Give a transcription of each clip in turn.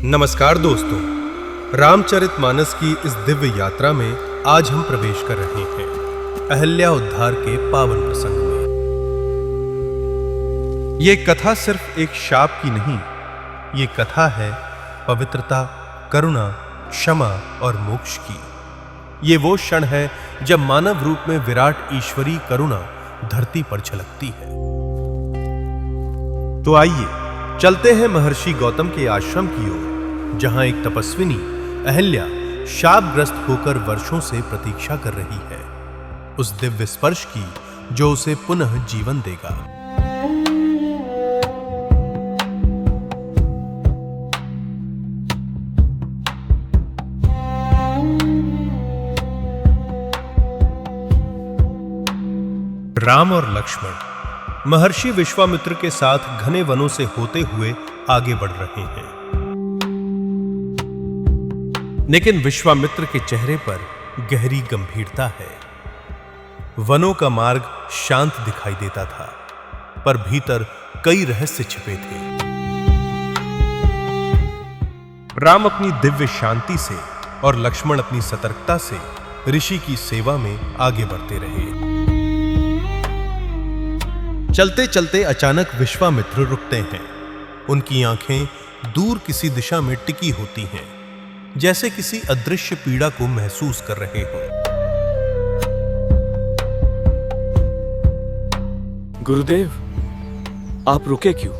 नमस्कार दोस्तों, रामचरितमानस की इस दिव्य यात्रा में आज हम प्रवेश कर रहे हैं अहल्या उद्धार के पावन प्रसंग में। यह कथा सिर्फ एक शाप की नहीं, ये कथा है पवित्रता, करुणा, क्षमा और मोक्ष की। ये वो क्षण है जब मानव रूप में विराट ईश्वरीय करुणा धरती पर झलकती है। तो आइए चलते हैं महर्षि गौतम के आश्रम की ओर, जहां एक तपस्विनी अहल्या शापग्रस्त होकर वर्षों से प्रतीक्षा कर रही है उस दिव्य स्पर्श की जो उसे पुनः जीवन देगा। राम और लक्ष्मण महर्षि विश्वामित्र के साथ घने वनों से होते हुए आगे बढ़ रहे हैं, लेकिन विश्वामित्र के चेहरे पर गहरी गंभीरता है। वनों का मार्ग शांत दिखाई देता था, पर भीतर कई रहस्य छिपे थे। राम अपनी दिव्य शांति से और लक्ष्मण अपनी सतर्कता से ऋषि की सेवा में आगे बढ़ते रहे। चलते चलते अचानक विश्वामित्र रुकते हैं। उनकी आंखें दूर किसी दिशा में टिकी होती हैं, जैसे किसी अदृश्य पीड़ा को महसूस कर रहे हों। गुरुदेव, आप रुके क्यों?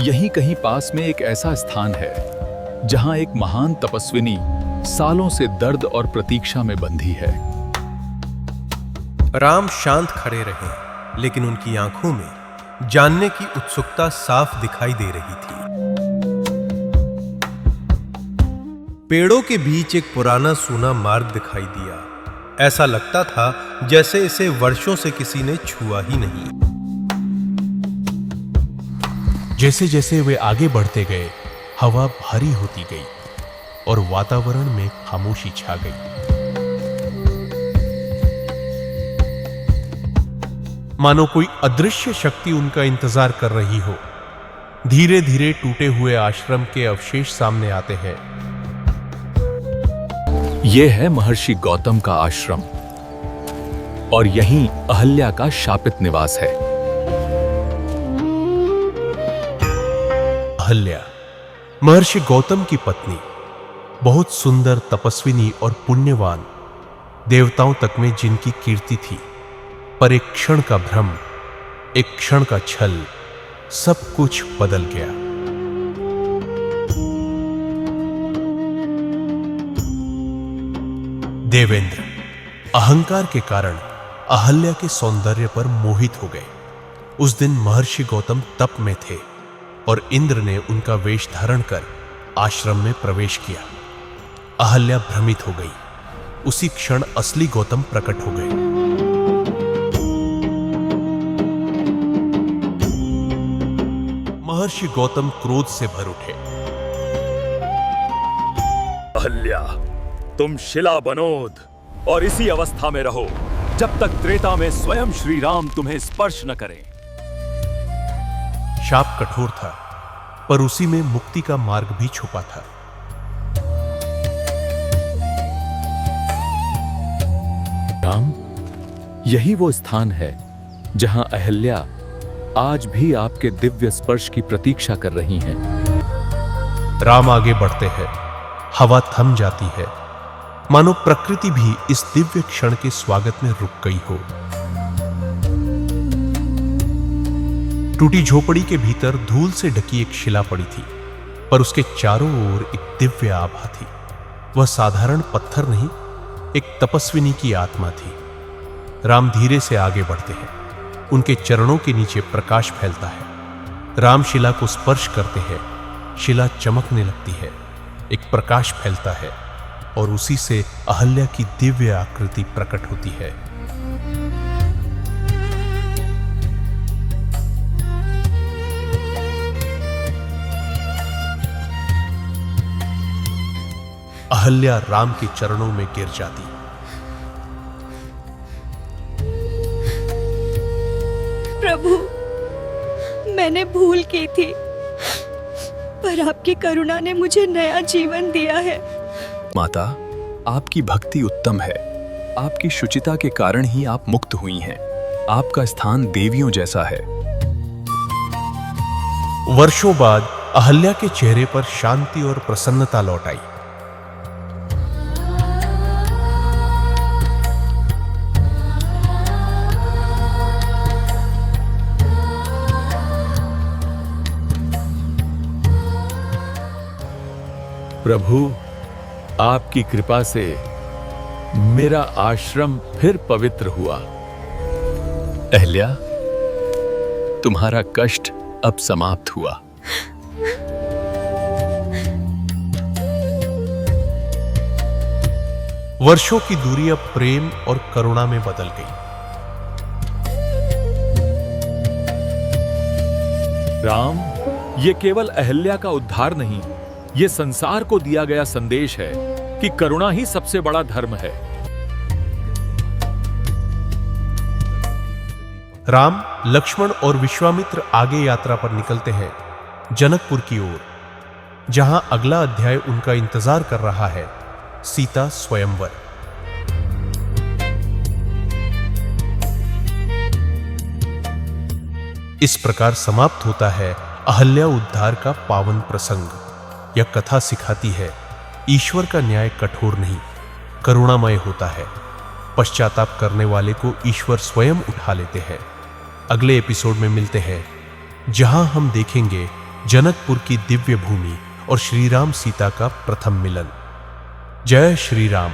यहीं कहीं पास में एक ऐसा स्थान है जहां एक महान तपस्विनी सालों से दर्द और प्रतीक्षा में बंधी है। राम शांत खड़े रहे, लेकिन उनकी आंखों में जानने की उत्सुकता साफ दिखाई दे रही थी। पेड़ों के बीच एक पुराना सूना मार्ग दिखाई दिया। ऐसा लगता था जैसे इसे वर्षों से किसी ने छुआ ही नहीं। जैसे जैसे वे आगे बढ़ते गए, हवा भारी होती गई और वातावरण में खामोशी छा गई। मानो कोई अदृश्य शक्ति उनका इंतजार कर रही हो। धीरे धीरे टूटे हुए आश्रम के अवशेष सामने आते हैं। यह है महर्षि गौतम का आश्रम और यहीं अहल्या का शापित निवास है। अहल्या महर्षि गौतम की पत्नी, बहुत सुंदर, तपस्विनी और पुण्यवान, देवताओं तक में जिनकी कीर्ति थी। पर एक क्षण का भ्रम, एक क्षण का छल, सब कुछ बदल गया। देवेंद्र अहंकार के कारण अहल्या के सौंदर्य पर मोहित हो गए। उस दिन महर्षि गौतम तप में थे और इंद्र ने उनका वेश धारण कर आश्रम में प्रवेश किया। अहल्या भ्रमित हो गई। उसी क्षण असली गौतम प्रकट हो गए। महर्षि गौतम क्रोध से भर उठे। अहल्या, तुम शिला बनोद और इसी अवस्था में रहो जब तक त्रेता में स्वयं श्री राम तुम्हें स्पर्श न करें। शाप कठोर था, पर उसी में मुक्ति का मार्ग भी छुपा था। राम, यही वो स्थान है जहां अहल्या आज भी आपके दिव्य स्पर्श की प्रतीक्षा कर रही हैं। राम आगे बढ़ते हैं। हवा थम जाती है, मानो प्रकृति भी इस दिव्य क्षण के स्वागत में रुक गई हो। टूटी झोपड़ी के भीतर धूल से ढकी एक शिला पड़ी थी, पर उसके चारों ओर एक दिव्य आभा थी। वह साधारण पत्थर नहीं, एक तपस्विनी की आत्मा थी। राम धीरे से आगे बढ़ते हैं। उनके चरणों के नीचे प्रकाश फैलता है। राम शिला को स्पर्श करते हैं। शिला चमकने लगती है, एक प्रकाश फैलता है और उसी से अहल्या की दिव्य आकृति प्रकट होती है। अहल्या राम के चरणों में गिर जाती। प्रभु, मैंने भूल की थी। पर आपकी करुणा ने मुझे नया जीवन दिया है। माता, आपकी भक्ति उत्तम है। आपकी शुचिता के कारण ही आप मुक्त हुई हैं। आपका स्थान देवियों जैसा है। वर्षों बाद अहल्या के चेहरे पर शांति और प्रसन्नता लौट आई। प्रभु, आपकी कृपा से मेरा आश्रम फिर पवित्र हुआ। अहल्या, तुम्हारा कष्ट अब समाप्त हुआ। वर्षों की दूरी अब प्रेम और करुणा में बदल गई। राम, ये केवल अहल्या का उद्धार नहीं, ये संसार को दिया गया संदेश है कि करुणा ही सबसे बड़ा धर्म है। राम, लक्ष्मण और विश्वामित्र आगे यात्रा पर निकलते हैं जनकपुर की ओर, जहां अगला अध्याय उनका इंतजार कर रहा है, सीता स्वयंवर। इस प्रकार समाप्त होता है अहल्या उद्धार का पावन प्रसंग। यह कथा सिखाती है, ईश्वर का न्याय कठोर नहीं, करुणामय होता है। पश्चाताप करने वाले को ईश्वर स्वयं उठा लेते हैं। अगले एपिसोड में मिलते हैं, जहां हम देखेंगे जनकपुर की दिव्य भूमि और श्री राम सीता का प्रथम मिलन। जय श्री राम।